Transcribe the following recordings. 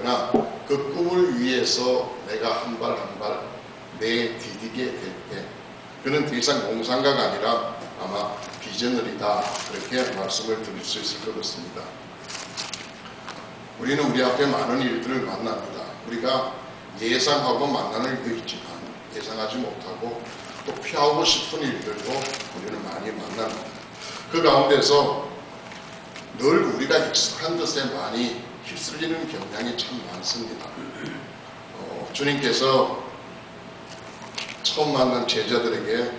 그러나 그 꿈을 위해서 내가 한 발 한 발 내디디게 될 때 그는 더 이상 공상가가 아니라 아마 비저너리다, 그렇게 말씀을 드릴 수 있을 것 같습니다. 우리는 우리 앞에 많은 일들을 만납니다. 우리가 예상하고 만나는 일도 있지만 예상하지 못하고 또 피하고 싶은 일들도 우리는 많이 만납니다. 그 가운데서 늘 우리가 익숙한 것에 많이 휩쓸리는 경향이 참 많습니다. 주님께서 처음 만난 제자들에게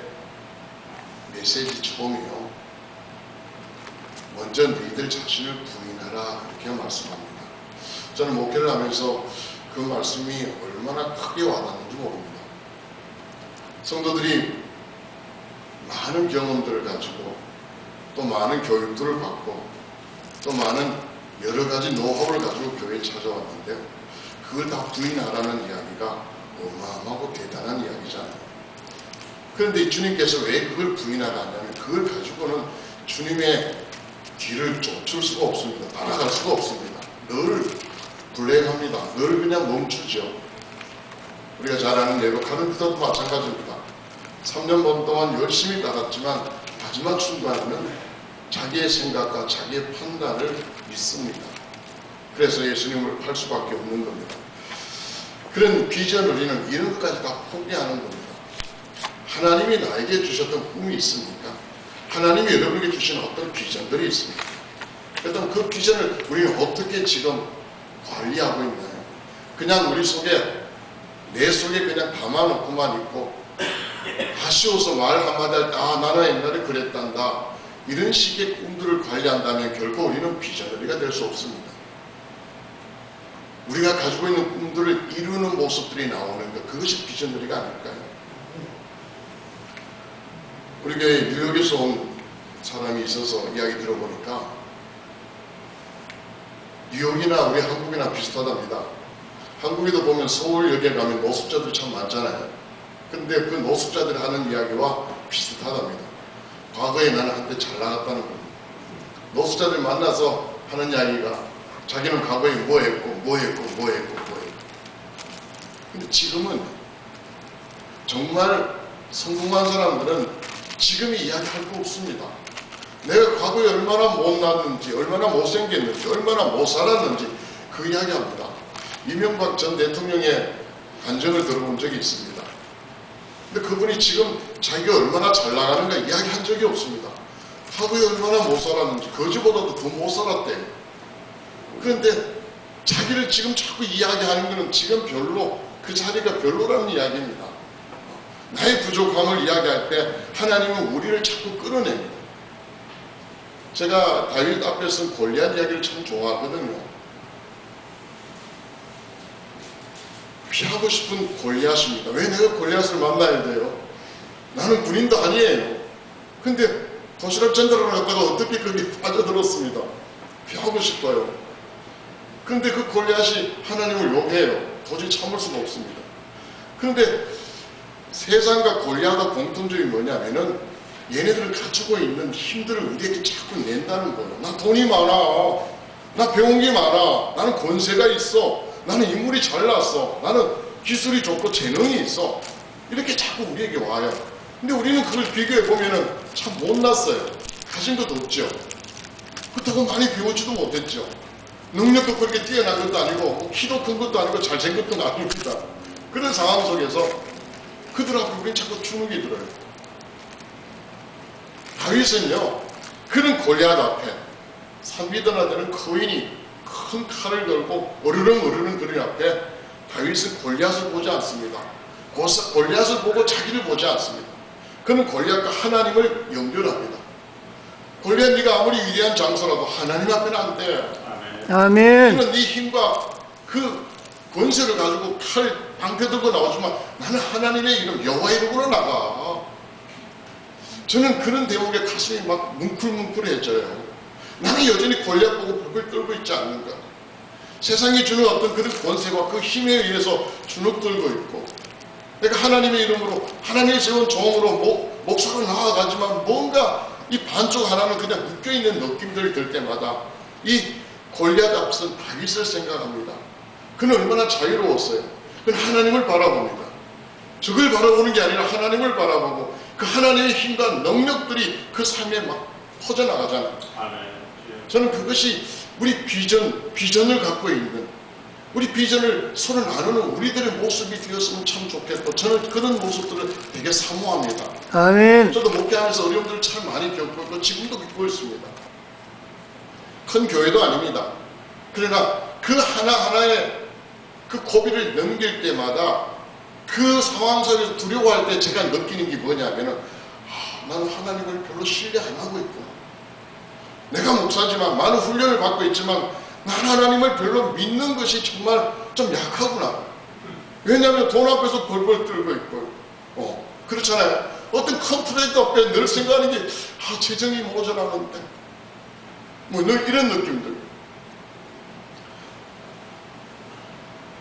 메시지 처음이요. 먼저 너희들 자신을 부인하라, 그렇게 말씀합니다. 저는 목회를 하면서 그 말씀이 얼마나 크게 와닿는지 모릅니다. 성도들이 많은 경험들을 가지고 또 많은 교육들을 받고 또 많은 여러 가지 노하우를 가지고 교회에 찾아왔는데 그걸 다 부인하라는 이야기가 어마어마하고 대단한 이야기잖아요. 그런데 주님께서 왜 그걸 부인하라 하냐면 그걸 가지고는 주님의 뒤를 쫓을 수가 없습니다. 따라갈 수가 없습니다. 늘 불행합니다. 늘 그냥 멈추죠. 우리가 잘 아는 예로 가르치도 마찬가지입니다. 3년 반 동안 열심히 따랐지만 마지막 순간에는 자기의 생각과 자기의 판단을 믿습니다. 그래서 예수님을 팔 수밖에 없는 겁니다. 그런 비전 우리는 이런 것까지 다 포기하는 겁니다. 하나님이 나에게 주셨던 꿈이 있습니까? 하나님이 여러분에게 주신 어떤 비전들이 있습니까? 그렇다면 그 비전을 우리는 어떻게 지금 관리하고 있나요? 그냥 우리 속에 내 속에 그냥 담아놓고만 있고 아쉬워서 말 한마디 할 때 아 나는 옛날에 그랬단다, 이런 식의 꿈들을 관리한다면 결코 우리는 비전너리가 될 수 없습니다. 우리가 가지고 있는 꿈들을 이루는 모습들이 나오는 것, 그것이 비전너리가 아닐까요? 우리 교회 뉴욕에서 온 사람이 있어서 이야기 들어보니까 뉴욕이나 우리 한국이나 비슷하답니다. 한국에도 보면 서울역에 가면 노숙자들이 참 많잖아요. 근데 그 노숙자들이 하는 이야기와 비슷하답니다. 과거에 나는 한때 잘 나갔다는 겁니다. 노숙자들 만나서 하는 이야기가 자기는 과거에 뭐 했고 근데 지금은 정말 성공한 사람들은 지금이 이야기할 거 없습니다. 내가 과거에 얼마나 못났는지, 얼마나 못생겼는지, 얼마나 못 살았는지 그 이야기합니다. 이명박 전 대통령의 간증을 들어본 적이 있습니다. 근데 그분이 지금 자기가 얼마나 잘 나가는가 이야기한 적이 없습니다. 과거에 얼마나 못 살았는지, 거지보다도 더 못 살았대요. 그런데 자기를 지금 자꾸 이야기하는 것은 지금 별로, 그 자리가 별로라는 이야기입니다. 나의 부족함을 이야기할 때 하나님은 우리를 자꾸 끌어냅니다. 제가 다윗 앞에 쓴 골리앗 이야기를 참 좋아하거든요. 피하고 싶은 골리앗입니다. 왜 내가 골리앗을 만나야 돼요? 나는 군인도 아니에요. 근데 도시락 전달을 하다가 어떻게 거기 빠져들었습니다. 피하고 싶어요. 그런데 그 골리앗이 하나님을 욕해요. 도저히 참을 수가 없습니다. 그런데 세상과 골리앗의 공통점이 뭐냐면은 얘네들은 가지고 있는 힘들을 우리에게 자꾸 낸다는 거예요. 나 돈이 많아, 나 배운 게 많아, 나는 권세가 있어, 나는 인물이 잘났어, 나는 기술이 좋고 재능이 있어, 이렇게 자꾸 우리에게 와요. 근데 우리는 그걸 비교해 보면은 참 못났어요. 가진 것도 없죠. 그렇다고 많이 배우지도 못했죠. 능력도 그렇게 뛰어난 것도 아니고 키도 큰 것도 아니고 잘생긴 것도 아닙니다. 그런 상황 속에서 그들 앞에 우리는 자꾸 주눅이 들어요. 다윗은요, 그런 골리앗 앞에 3미터나 되는 거인이 큰 칼을 들고 어르렁 그런 앞에 다윗은 골리앗을 보지 않습니다. 골리앗을 보고 자기를 보지 않습니다. 그는 골리앗과 하나님을 연결합니다. 골리앗 네가 아무리 위대한 장소라도 하나님 앞에는 안 돼. 아멘. 그는 네 힘과 그 권세를 가지고 칼 방패 들고 나오지만 나는 하나님의 이름 여호와 이름으로 나가. 저는 그런 대목에 가슴이 막 뭉클뭉클해져요. 나는 여전히 골리앗 보고 벽을 끌고 있지 않는가. 세상이 주는 어떤 그런 권세와 그 힘에 의해서 주눅 들고 있고, 내가 하나님의 이름으로 하나님이 세운 종으로 목사로 나아가지만 뭔가 이 반쪽 하나는 그냥 묶여있는 느낌들이 들 때마다 이 골리앗 앞선 다윗을 생각합니다. 그는 얼마나 자유로웠어요. 그는 하나님을 바라봅니다. 저걸 바라보는 게 아니라 하나님을 바라보고 그 하나님의 힘과 능력들이 그 삶에 막 퍼져나가잖아요. 저는 그것이 우리 비전을 갖고 있는, 우리 비전을 서로 나누는 우리들의 모습이 되었으면 참 좋겠고, 저는 그런 모습들을 되게 사모합니다. 아멘. 저도 목회하면서 어려움들을 참 많이 겪고 있고 지금도 겪고 있습니다. 큰 교회도 아닙니다. 그러나 그 하나하나의 그 고비를 넘길 때마다 그 상황 속에서 두려워할 때 제가 느끼는 게 뭐냐면은, 나는 하나님을 별로 신뢰 안 하고 있구나. 내가 목사지만 많은 훈련을 받고 있지만 난 하나님을 별로 믿는 것이 정말 좀 약하구나. 왜냐하면 돈 앞에서 벌벌 떨고 있고, 그렇잖아요. 어떤 큰 프로젝트 앞에 늘 생각하는 게, 재정이 모자라는데, 늘 이런 느낌들.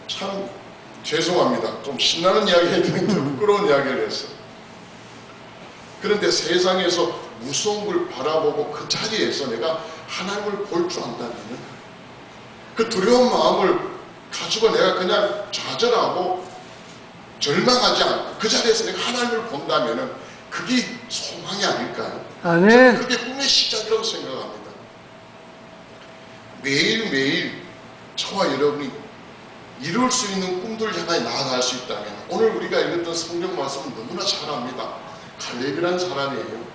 참 죄송합니다. 좀 신나는 이야기 해드리는데 부끄러운 이야기를 했어요. 그런데 세상에서 무서운 걸 바라보고 그 자리에서 내가 하나님을 볼 줄 안다면, 그 두려운 마음을 가지고 내가 그냥 좌절하고 절망하지 않고 그 자리에서 내가 하나님을 본다면 그게 소망이 아닐까요? 아멘. 저는 그게 꿈의 시작이라고 생각합니다. 매일매일 저와 여러분이 이룰 수 있는 꿈들을 향해 나아갈 수 있다면, 오늘 우리가 읽었던 성경 말씀은 너무나 잘 압니다. 갈렙이라는 사람이에요.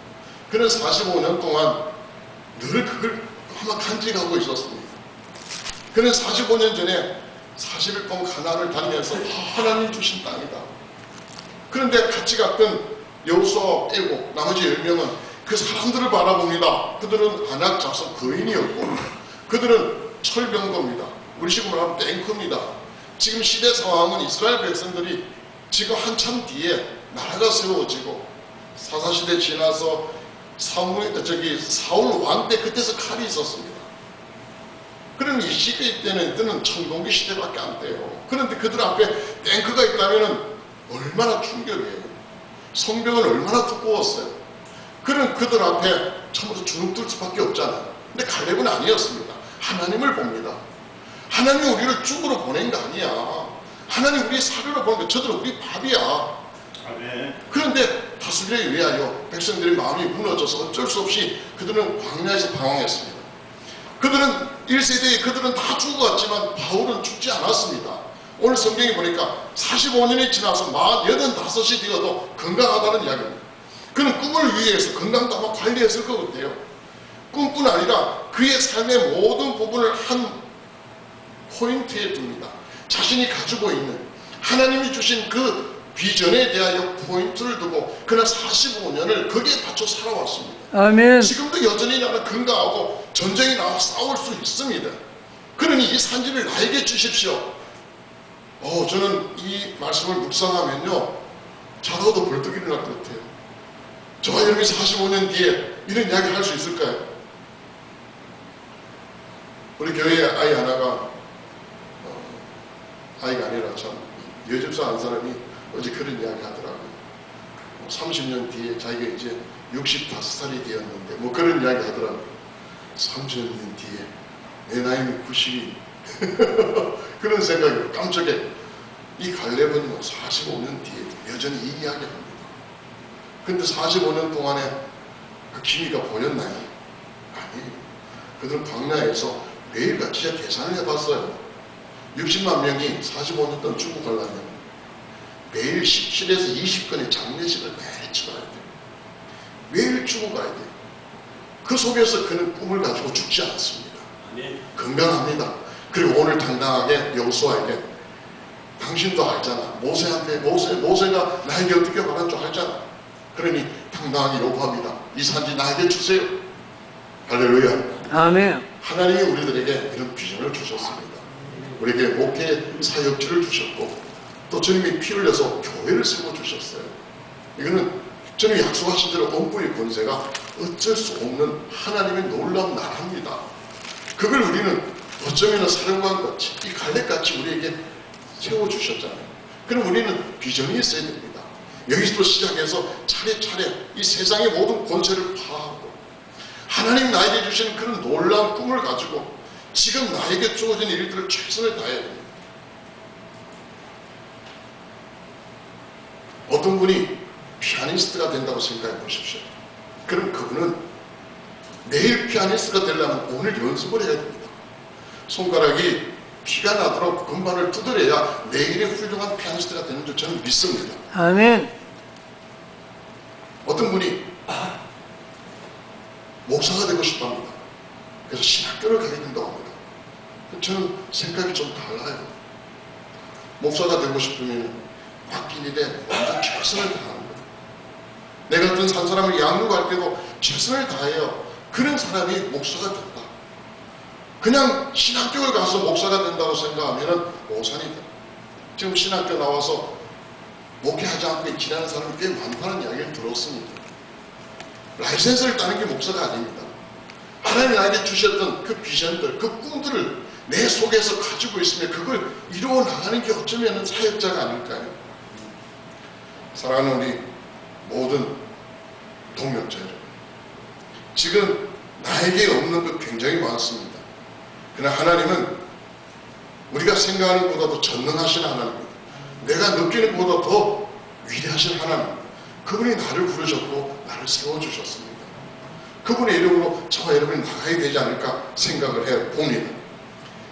그는 45년 동안 늘 그걸 아마 간직하고 있었습니다. 그는 45년 전에 40일 동안 가나안을 다니면서 하나님 주신 땅이다. 그런데 같이 갔던 여호수아와 빼고 나머지 10명은 그 사람들을 바라봅니다. 그들은 안악 자손 거인이었고, 그들은 철병거입니다. 우리 식으로 하면 탱크입니다. 지금 시대 상황은 이스라엘 백성들이 지금 한참 뒤에 나라가 세워지고, 사사시대 지나서 사울 왕 때 그때서 칼이 있었습니다. 그러면 이 시대 때는 청동기 시대밖에 안 돼요. 그런데 그들 앞에 탱크가 있다면 얼마나 충격이에요. 성벽은 얼마나 두꺼웠어요. 그런 그들 앞에 처음부터 주눅들 수밖에 없잖아요. 근데 갈렙은 아니었습니다. 하나님을 봅니다. 하나님이 우리를 죽으러 보낸 거 아니야. 하나님 우리 사료로 보낸 거. 저들은 우리 밥이야. 그런데 다스리에 의하여 백성들의 마음이 무너져서 어쩔 수 없이 그들은 광야에서 방황했습니다. 그들은 1세대에 그들은 다 죽어갔지만 바울은 죽지 않았습니다. 오늘 성경에 보니까 45년이 지나서 45이 되어도 건강하다는 이야기입니다. 그는 꿈을 위해서 건강도 아마 관리했을 것 같아요. 꿈뿐 아니라 그의 삶의 모든 부분을 한 포인트에 둡니다. 자신이 가지고 있는 하나님이 주신 그 비전에 대하여 포인트를 두고 그는 45년을 거기에 맞춰 살아왔습니다. 아멘. 지금도 여전히 나는 건강하고 전쟁이 나와 싸울 수 있습니다. 그러니 이 산지를 나에게 주십시오. 저는 이 말씀을 묵상하면요, 자다가도 벌떡 일어날 것 같아요. 저와 여러분이 45년 뒤에 이런 이야기 할 수 있을까요? 우리 교회에 아이 하나가, 아이가 아니라 참 여집사 한 사람이 어제 그런 이야기 하더라고요. 30년 뒤에 자기가 이제 65살이 되었는데 그런 이야기 하더라고요. 30년 뒤에 내 나이는 90이 그런 생각이 깜짝이야. 이 갈렙은 45년 뒤에 여전히 이 이야기를 합니다. 근데 45년 동안에 그 기미가 보였나요? 아니에요. 그들은 광야에서 매일같이 계산을 해봤어요. 60만 명이 45년 동안 죽어가려면 매일 17에서 20건의 장례식을 매일 치러야 돼요. 매일 죽어가야 돼요. 그 속에서 그는 꿈을 가지고 죽지 않습니다. 건강합니다. 그리고 오늘 당당하게 여호수아에게, 당신도 알잖아. 모세가 나에게 어떻게 말한 줄 알잖아. 그러니 당당하게 요구합니다. 이 산지 나에게 주세요. 할렐루야. 아멘. 하나님이 우리들에게 이런 비전을 주셨습니다. 우리에게 목회 사역지를 주셨고, 또 주님이 피 흘려서 교회를 세워주셨어요. 이거는 주님이 약속하신 대로 원부의 권세가 어쩔 수 없는 하나님의 놀라운 나라입니다. 그걸 우리는 어쩌면 사령관같이, 이 갈렙같이 우리에게 세워주셨잖아요. 그럼 우리는 비전이 있어야 됩니다. 여기서 시작해서 차례차례 이 세상의 모든 권세를 파하고 하나님 나에게 주신 그런 놀라운 꿈을 가지고 지금 나에게 주어진 일들을 최선을 다해야 됩니다. 어떤 분이 피아니스트가 된다고 생각해 보십시오. 그럼 그분은 내일 피아니스트가 되려면 오늘 연습을 해야 됩니다. 손가락이 피가 나도록 금발을 두드려야 내일의 훌륭한 피아니스트가 되는 줄 저는 믿습니다. 아멘. 어떤 분이 목사가 되고 싶어 합니다. 그래서 신학교를 가게 된다고 합니다. 저는 생각이 좀 달라요. 목사가 되고 싶으면 맡긴 일에 완전 최선을 다하는 거예요. 내 같은 산 사람을 양육할 때도 최선을 다해요. 그런 사람이 목사가 됐다. 그냥 신학교에 가서 목사가 된다고 생각하면 오산이다. 지금 신학교 나와서 목회하지 않고 지내는 사람이 꽤 많다는 이야기를 들었습니다. 라이센스를 따는 게 목사가 아닙니다. 하나님이 나에게 주셨던 그 비전들, 그 꿈들을 내 속에서 가지고 있으면 그걸 이루어 나가는 게 어쩌면 사역자가 아닐까요? 사랑하는 우리 모든 동력자 여러분, 지금 나에게 없는 것 굉장히 많습니다. 그러나 하나님은 우리가 생각하는 것보다도 전능하신 하나님입니다. 내가 느끼는 것보다 더 위대하신 하나님입니다. 그분이 나를 부르셨고 나를 세워주셨습니다. 그분의 이름으로 저와 여러분이 나가야 되지 않을까 생각을 해봅니다.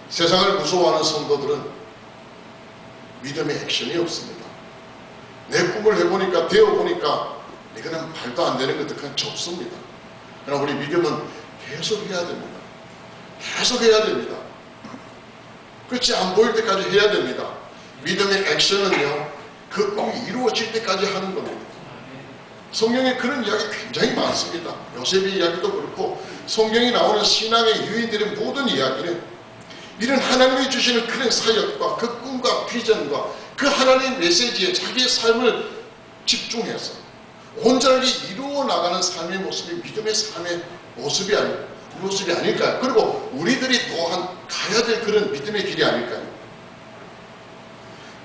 세상을 무서워하는 성도들은 믿음의 액션이 없습니다. 내 꿈을 해보니까 되어보니까 이거는 말도 안 되는 것들 그냥 접습니다. 그러나 우리 믿음은 계속 해야 됩니다. 계속 해야 됩니다. 끝이 안 보일 때까지 해야 됩니다. 믿음의 액션은요, 그 꿈이 이루어질 때까지 하는 겁니다. 성경에 그런 이야기 굉장히 많습니다. 요셉의 이야기도 그렇고 성경에 나오는 신앙의 유인들의 모든 이야기는 이런 하나님이 주시는 그런 사역과 그 꿈과 비전과 그 하나님의 메시지에 자기의 삶을 집중해서 온전하게 이루어 나가는 삶의 모습이 믿음의 삶의 모습이 아닐까요? 그리고 우리들이 또한 가야 될 그런 믿음의 길이 아닐까요?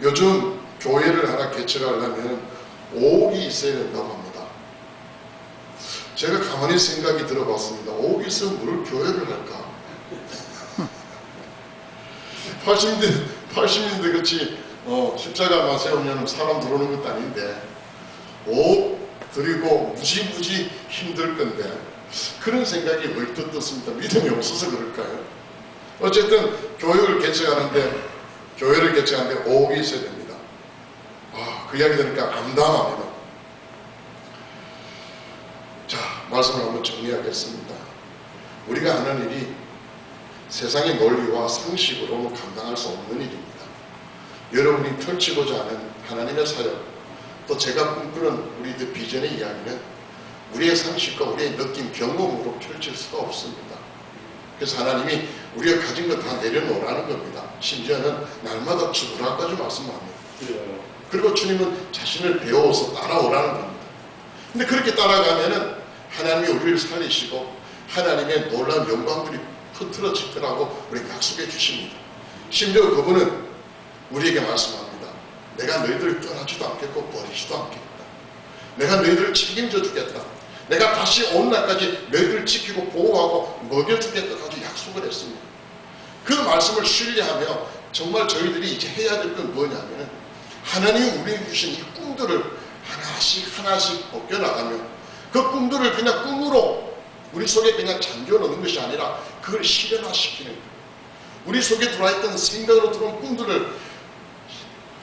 요즘 교회를 하나 개척하려면 5억이 있어야 된다고 합니다. 제가 가만히 생각이 들어봤습니다. 5억이 있으면 뭘 교회를 할까? 80년대 그렇지 십자가만 세우면 사람 들어오는 것도 아닌데 5억 드리고 무지무지 힘들 건데 그런 생각이 얼뜻 떴습니다. 믿음이 없어서 그럴까요? 어쨌든 교회를 개척하는데 5억이 있어야 됩니다. 그 이야기 들으니까 암담합니다. 자, 말씀을 한번 정리하겠습니다. 우리가 하는 일이 세상의 논리와 상식으로는 감당할 수 없는 일입니다. 여러분이 펼치고자 하는 하나님의 사역, 또 제가 꿈꾸는 우리들 비전의 이야기는 우리의 상식과 우리의 느낌, 경험으로 펼칠 수가 없습니다. 그래서 하나님이 우리가 가진 것 다 내려놓으라는 겁니다. 심지어는 날마다 죽으라까지 말씀합니다. 그리고 주님은 자신을 배워서 따라오라는 겁니다. 근데 그렇게 따라가면은 하나님이 우리를 살리시고 하나님의 놀라운 영광들이 흐트러질 거라고 우리에게 약속해 주십니다. 심지어 그분은 우리에게 말씀합니다. 내가 너희들을 떠나지도 않겠고 버리지도 않겠다. 내가 너희들을 책임져 주겠다. 내가 다시 온 날까지 너희들을 지키고 보호하고 먹여주겠다까지 약속을 했습니다. 그 말씀을 신뢰하며 정말 저희들이 이제 해야 될 건 뭐냐면 하나님이 우리에게 주신 이 꿈들을 하나씩 벗겨나가며 그 꿈들을 그냥 꿈으로 우리 속에 그냥 잠겨놓는 것이 아니라 그걸 실현화시키는 거예요. 우리 속에 들어있던 생각으로 들어온 꿈들을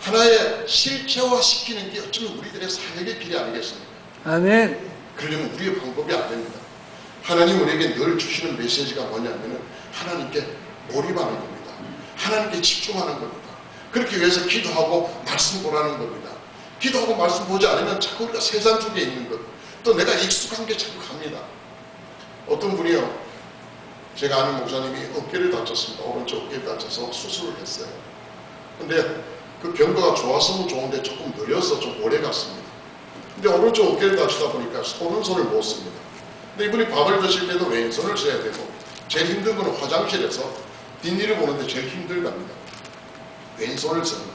하나의 실체화시키는 게 어쩌면 우리들의 사역의 길이 아니겠습니까? 아멘. 그러려면 우리의 방법이 안 됩니다. 하나님 우리에게 늘 주시는 메시지가 뭐냐면 하나님께 몰입하는 겁니다. 하나님께 집중하는 겁니다. 그렇게 위해서 기도하고 말씀 보라는 겁니다. 기도하고 말씀 보지 않으면 자꾸 우리가 세상 속에 있는 것, 또 내가 익숙한 게 자꾸 갑니다. 어떤 분이요, 제가 아는 목사님이 어깨를 다쳤습니다. 오른쪽 어깨를 다쳐서 수술을 했어요. 근데 그 경과가 좋았으면 좋은데 조금 느려서 좀 오래 갔습니다. 근데 오른쪽 어깨를 다치다 보니까 오른손을 못 씁니다. 근데 이분이 밥을 드실 때도 왼손을 써야 되고 제일 힘든 건 화장실에서 뒷일을 보는데 제일 힘들답니다. 왼손을 쓰는 거예요.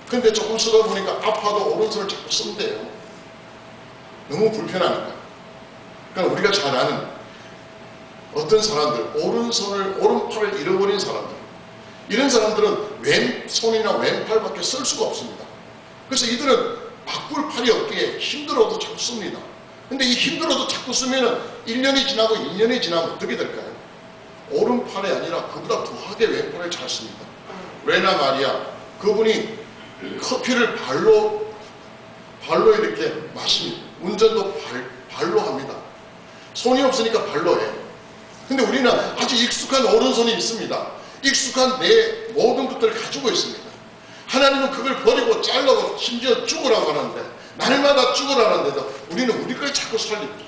근데 조금 쓰다 보니까 아파도 오른손을 자꾸 쓴대요. 너무 불편하니까. 그러니까 우리가 잘 아는 어떤 사람들, 오른팔을 잃어버린 사람들, 이런 사람들은 왼손이나 왼팔밖에 쓸 수가 없습니다. 그래서 이들은 바꿀 팔이 없기에 힘들어도 자꾸 씁니다. 근데 이 힘들어도 자꾸 쓰면은 1년이 지나고 2년이 지나면 어떻게 될까요? 오른팔이 아니라 그보다 더하게 왼팔을 잘 씁니다. 왜냐 말이야, 그분이 커피를 발로 이렇게 마십니다. 운전도 발로 합니다. 손이 없으니까 발로 해요. 근데 우리는 아주 익숙한 오른손이 있습니다. 익숙한 내 모든 것들을 가지고 있습니다. 하나님은 그걸 버리고 잘라고 심지어 죽으라고 하는데, 날마다 죽으라는데도 우리는 우리 걸 자꾸 살립니다.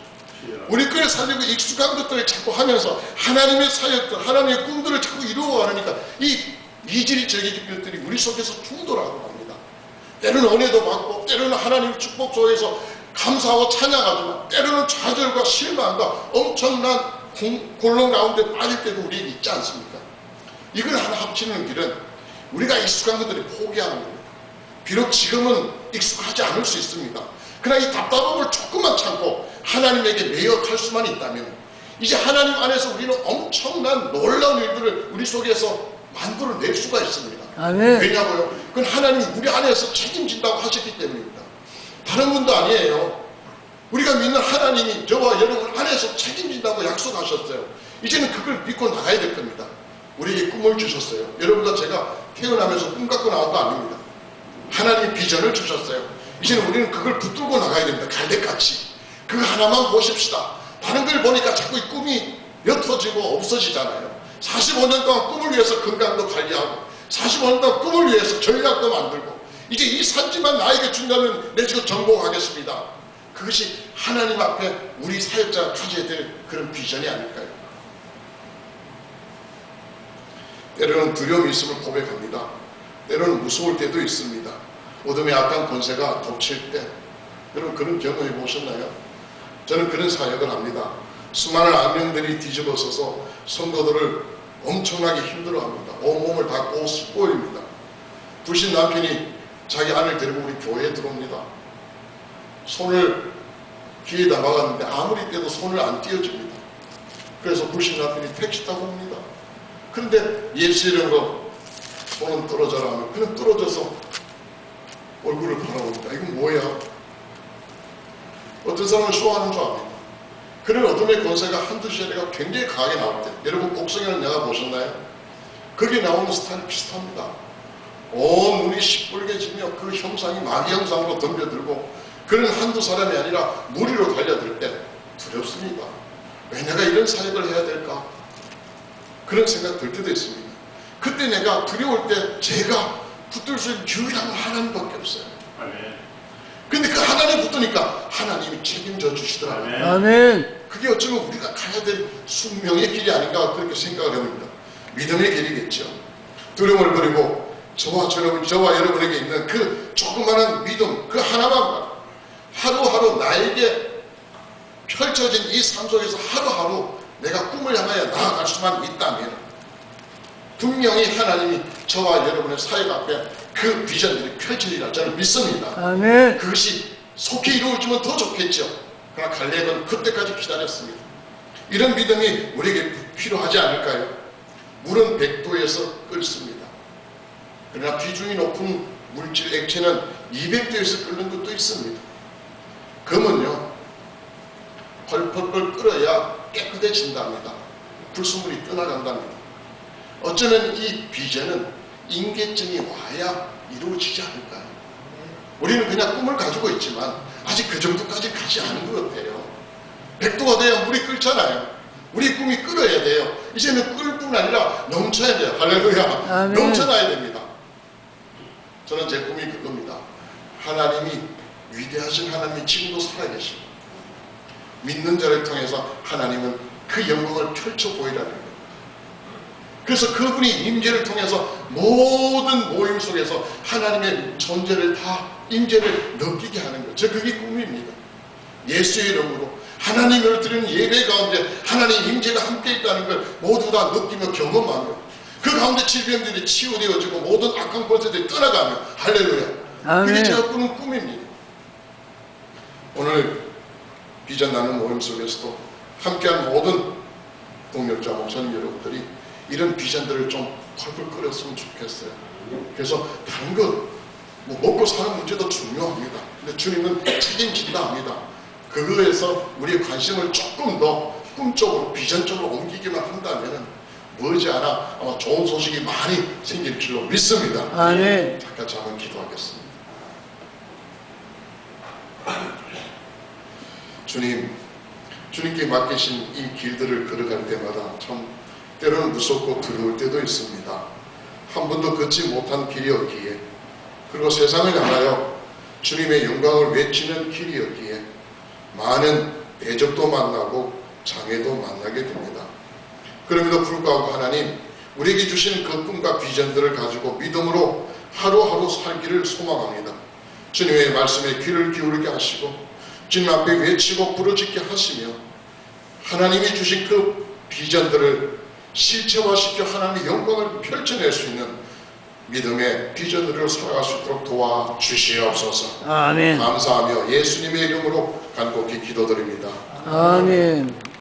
우리 걸 살리고 익숙한 것들을 자꾸 하면서 하나님의 사역들, 하나님의 꿈들을 자꾸 이루어가니까 이 이질적인 것들이 우리 속에서 충돌하고 합니다. 때로는 은혜도 받고, 때로는 하나님의 축복 속에서 감사하고 찬양하지만, 때로는 좌절과 실망과 엄청난 곤란 가운데 빠질 때도 우리에게 있지 않습니까? 이걸 하나 합치는 길은 우리가 익숙한 것들을 포기하는 겁니다. 비록 지금은 익숙하지 않을 수 있습니다. 그러나 이 답답함을 조금만 참고 하나님에게 매역할 수만 있다면, 이제 하나님 안에서 우리는 엄청난 놀라운 일들을 우리 속에서 만들어낼 수가 있습니다. 아멘. 왜냐고요? 그건 하나님이 우리 안에서 책임진다고 하셨기 때문입니다. 다른 분도 아니에요. 우리가 믿는 하나님이 저와 여러분 안에서 책임진다고 약속하셨어요. 이제는 그걸 믿고 나가야 될 겁니다. 우리에게 꿈을 주셨어요. 여러분과 제가 태어나면서 꿈 갖고 나온 거 아닙니다. 하나님이 비전을 주셨어요. 이제는 우리는 그걸 붙들고 나가야 됩니다. 갈대같이. 그거 하나만 보십시다. 다른 걸 보니까 자꾸 이 꿈이 옅어지고 없어지잖아요. 45년 동안 꿈을 위해서 건강도 관리하고, 45년 동안 꿈을 위해서 전략도 만들고, 이제 이 산지만 나에게 준다면 내 지금 정복하겠습니다. 그것이 하나님 앞에 우리 사역자가 가져야 될 그런 비전이 아닐까요? 때로는 두려움이 있음을 고백합니다. 때로는 무서울 때도 있습니다. 어둠의 악한 권세가 덮칠 때, 여러분 그런 경험해 보셨나요? 저는 그런 사역을 합니다. 수많은 악령들이 뒤집어서서 성도들을 엄청나게 힘들어합니다. 온몸을 다 꼬입니다. 불신 남편이 자기 아내를 데리고 우리 교회에 들어옵니다. 손을 귀에다 막았는데 아무리 떼도 손을 안 띄어줍니다. 그래서 불신 남편이 택시 타고 옵니다. 그런데 예수 이름으로 손은 떨어져라 하면 그는 떨어져서 얼굴을 바라봅니다. 이건 뭐야? 어떤 사람은 쇼하는 줄 압니다. 그런 어둠의 권세가 한두 시대가 굉장히 강하게 나올 때, 여러분 곡성이라는 영화 보셨나요? 거기에 나오는 스타일이 비슷합니다. 온 눈이 시뻘개지며 그 형상이 마귀 형상으로 덤벼들고, 그런 한두 사람이 아니라 무리로 달려들 때 두렵습니다. 왜 내가 이런 사역을 해야 될까? 그런 생각 들 때도 있습니다. 그때 내가 두려울 때 제가 붙들 수 있는 유일한 하나님밖에 없어요. 근데 그 하나님 붙으니까 하나님이 책임져 주시더라고요. 아멘. 그게 어쩌면 우리가 가야 될 숙명의 길이 아닌가 그렇게 생각을 해봅니다. 믿음의 길이겠죠. 두려움을 버리고 저와 여러분에게 있는 그 조그마한 믿음, 그 하나만 하루하루 나에게 펼쳐진 이 삶 속에서 하루하루 내가 꿈을 향하여 나아갈 수만 있다면, 분명히 하나님이 저와 여러분의 사역 앞에 그 비전들이 펼쳐지리라 저는 믿습니다. 아멘. 그것이 속히 이루어지면 더 좋겠죠. 그러나 갈렙은 그때까지 기다렸습니다. 이런 믿음이 우리에게 필요하지 않을까요? 물은 100도에서 끓습니다. 그러나 비중이 높은 물질 액체는 200도에서 끓는 것도 있습니다. 금은요, 펄펄펄 끓어야 깨끗해진답니다. 불순물이 떠나간답니다. 어쩌면 이 비전은 임계점이 와야 이루어지지 않을까요? 우리는 그냥 꿈을 가지고 있지만 아직 그 정도까지 가지 않은 것 같아요. 100도가 돼야 물이 끓잖아요. 우리 꿈이 끓어야 돼요. 이제는 끓을 뿐 아니라 넘쳐야 돼요. 할렐루야. 아멘. 넘쳐나야 됩니다. 저는 제 꿈이 그겁니다. 하나님이, 위대하신 하나님이 지금도 살아계시고, 믿는 자를 통해서 하나님은 그 영광을 펼쳐 보이라는 거예요. 그래서 그분이 임재를 통해서 모든 모임 속에서 하나님의 존재를 다 임재를 느끼게 하는 거예요. 저 그게 꿈입니다. 예수의 이름으로 하나님을 드리는 예배 가운데 하나님의 임재가 함께 있다는 걸 모두 다 느끼며 경험하며, 그 가운데 질병들이 치유되어지고 모든 악한 권세들이 떠나가며, 할렐루야. 아멘. 그게 제가 꾸는 꿈입니다. 오늘 비전 나누는 모임 속에서도 함께한 모든 동력자 목사님 여러분들이 이런 비전들을 좀 펄펄 끓였으면 좋겠어요. 그래서 다른 것 뭐 먹고 사는 문제도 중요합니다. 근데 주님은 책임진다 합니다. 그거에서 우리의 관심을 조금 더 꿈적으로 비전적으로 옮기기만 한다면 머지않아 아마 좋은 소식이 많이 생길 줄로 믿습니다. 아멘. 자, 같이 한번 기도하겠습니다. 주님께 맡기신 이 길들을 걸어갈 때마다 참 때로는 무섭고 두려울 때도 있습니다. 한 번도 걷지 못한 길이었기에, 그리고 세상을 향하여 주님의 영광을 외치는 길이었기에 많은 대적도 만나고 장애도 만나게 됩니다. 그럼에도 불구하고 하나님, 우리에게 주시는 그 꿈과 비전들을 가지고 믿음으로 하루하루 살기를 소망합니다. 주님의 말씀에 귀를 기울이게 하시고 주님 앞에 외치고 부르짖게 하시며 하나님이 주신 그 비전들을 실체화시켜 하나님의 영광을 펼쳐낼 수 있는 믿음의 비전으로 살아갈 수 있도록 도와주시옵소서. 아멘. 감사하며 예수님의 이름으로 간곡히 기도드립니다. 아멘.